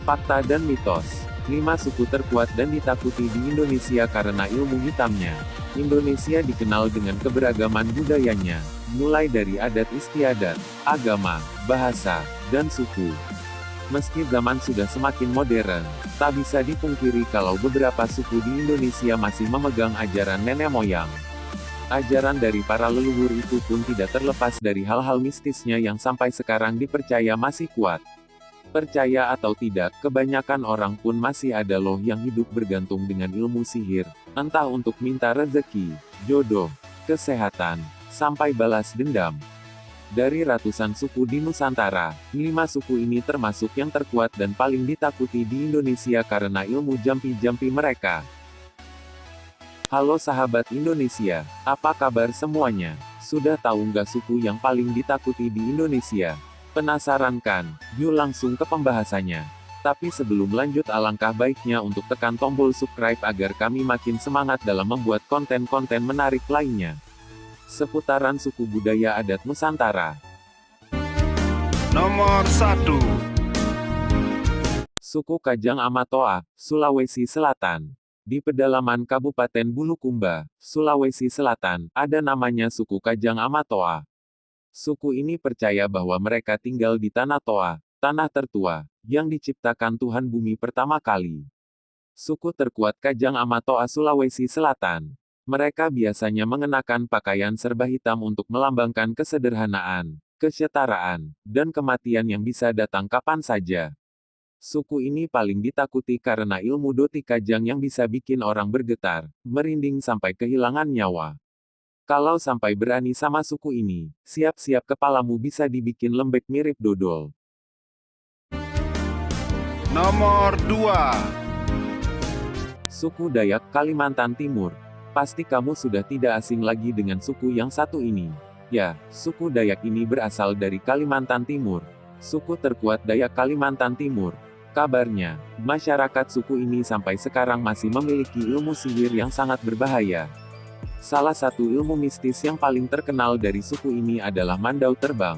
Fakta dan mitos. 5 suku terkuat dan ditakuti di Indonesia karena ilmu hitamnya. Indonesia dikenal dengan keberagaman budayanya, mulai dari adat istiadat, agama, bahasa, dan suku. Meski zaman sudah semakin modern, tak bisa dipungkiri kalau beberapa suku di Indonesia masih memegang ajaran nenek moyang. Ajaran dari para leluhur itu pun tidak terlepas dari hal-hal mistisnya yang sampai sekarang dipercaya masih kuat. Percaya atau tidak, kebanyakan orang pun masih ada loh yang hidup bergantung dengan ilmu sihir, entah untuk minta rezeki, jodoh, kesehatan, sampai balas dendam. Dari ratusan suku di Nusantara, 5 suku ini termasuk yang terkuat dan paling ditakuti di Indonesia karena ilmu jampi-jampi mereka. Halo sahabat Indonesia, apa kabar semuanya? Sudah tahu nggak suku yang paling ditakuti di Indonesia? Penasaran kan? Yuk langsung ke pembahasannya. Tapi sebelum lanjut alangkah baiknya untuk tekan tombol subscribe agar kami makin semangat dalam membuat konten-konten menarik lainnya. Seputaran suku budaya adat Nusantara. Nomor 1. Suku Kajang Amatoa, Sulawesi Selatan. Di pedalaman Kabupaten Bulukumba, Sulawesi Selatan, ada namanya suku Kajang Amatoa. Suku ini percaya bahwa mereka tinggal di Tanah Toa, tanah tertua, yang diciptakan Tuhan bumi pertama kali. Suku terkuat Kajang Amatoa Sulawesi Selatan. Mereka biasanya mengenakan pakaian serba hitam untuk melambangkan kesederhanaan, kesetaraan, dan kematian yang bisa datang kapan saja. Suku ini paling ditakuti karena ilmu doti kajang yang bisa bikin orang bergetar, merinding sampai kehilangan nyawa. Kalau sampai berani sama suku ini, siap-siap kepalamu bisa dibikin lembek mirip dodol. Nomor 2. Suku Dayak Kalimantan Timur. Pasti kamu sudah tidak asing lagi dengan suku yang satu ini. Ya, suku Dayak ini berasal dari Kalimantan Timur. Suku terkuat Dayak Kalimantan Timur. Kabarnya, masyarakat suku ini sampai sekarang masih memiliki ilmu sihir yang sangat berbahaya. Salah satu ilmu mistis yang paling terkenal dari suku ini adalah mandau terbang.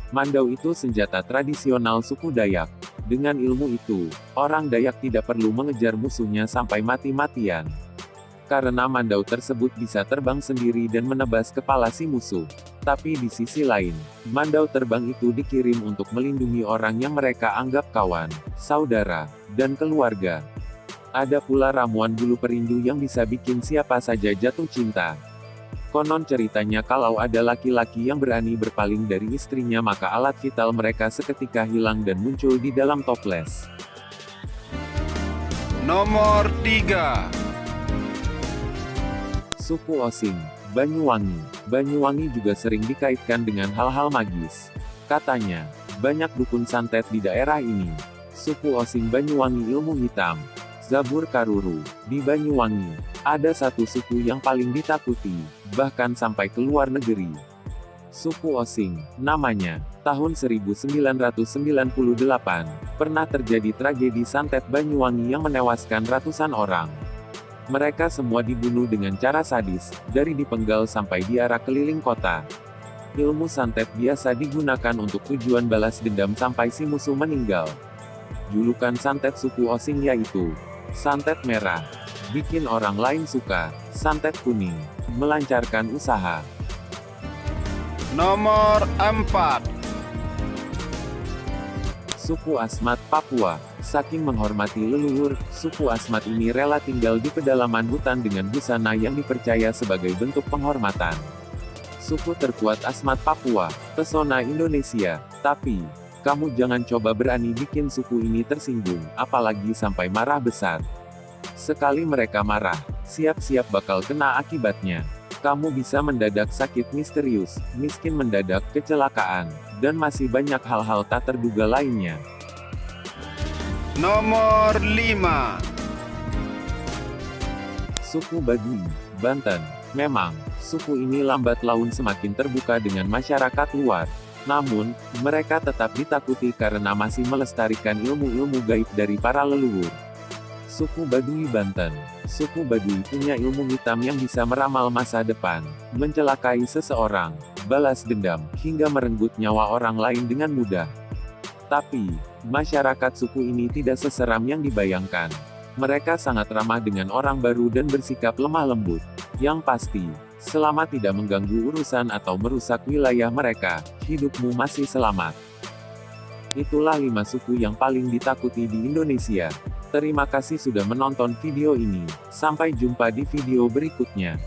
Mandau itu senjata tradisional suku Dayak. Dengan ilmu itu, orang Dayak tidak perlu mengejar musuhnya sampai mati-matian. Karena mandau tersebut bisa terbang sendiri dan menebas kepala si musuh. Tapi di sisi lain, mandau terbang itu dikirim untuk melindungi orang yang mereka anggap kawan, saudara, dan keluarga. Ada pula ramuan bulu perindu yang bisa bikin siapa saja jatuh cinta. Konon ceritanya kalau ada laki-laki yang berani berpaling dari istrinya maka alat vital mereka seketika hilang dan muncul di dalam toples. Nomor 3. Suku Osing, Banyuwangi. Banyuwangi juga sering dikaitkan dengan hal-hal magis. Katanya, banyak dukun santet di daerah ini. Suku Osing Banyuwangi ilmu hitam. Zabur Karuru. Di Banyuwangi, ada satu suku yang paling ditakuti, bahkan sampai ke luar negeri. Suku Osing, namanya, tahun 1998, pernah terjadi tragedi santet Banyuwangi yang menewaskan ratusan orang. Mereka semua dibunuh dengan cara sadis, dari dipenggal sampai diarak keliling kota. Ilmu santet biasa digunakan untuk tujuan balas dendam sampai si musuh meninggal. Julukan santet suku Osing yaitu santet merah, bikin orang lain suka, santet kuning, melancarkan usaha. Nomor 4. Suku Asmat Papua. Saking menghormati leluhur, suku Asmat ini rela tinggal di pedalaman hutan dengan busana yang dipercaya sebagai bentuk penghormatan. Suku terkuat Asmat Papua, pesona Indonesia. Tapi, kamu jangan coba berani bikin suku ini tersinggung, apalagi sampai marah besar. Sekali mereka marah, siap-siap bakal kena akibatnya. Kamu bisa mendadak sakit misterius, miskin mendadak, kecelakaan, dan masih banyak hal-hal tak terduga lainnya. Nomor 5. Suku Baduy, Banten. Memang, suku ini lambat laun semakin terbuka dengan masyarakat luar. Namun, mereka tetap ditakuti karena masih melestarikan ilmu-ilmu gaib dari para leluhur. Suku Baduy Banten. Suku Baduy punya ilmu hitam yang bisa meramal masa depan, mencelakai seseorang, balas dendam, hingga merenggut nyawa orang lain dengan mudah. Tapi, masyarakat suku ini tidak seseram yang dibayangkan. Mereka sangat ramah dengan orang baru dan bersikap lemah lembut. Yang pasti, selama tidak mengganggu urusan atau merusak wilayah mereka, hidupmu masih selamat. Itulah 5 suku yang paling ditakuti di Indonesia. Terima kasih sudah menonton video ini. Sampai jumpa di video berikutnya.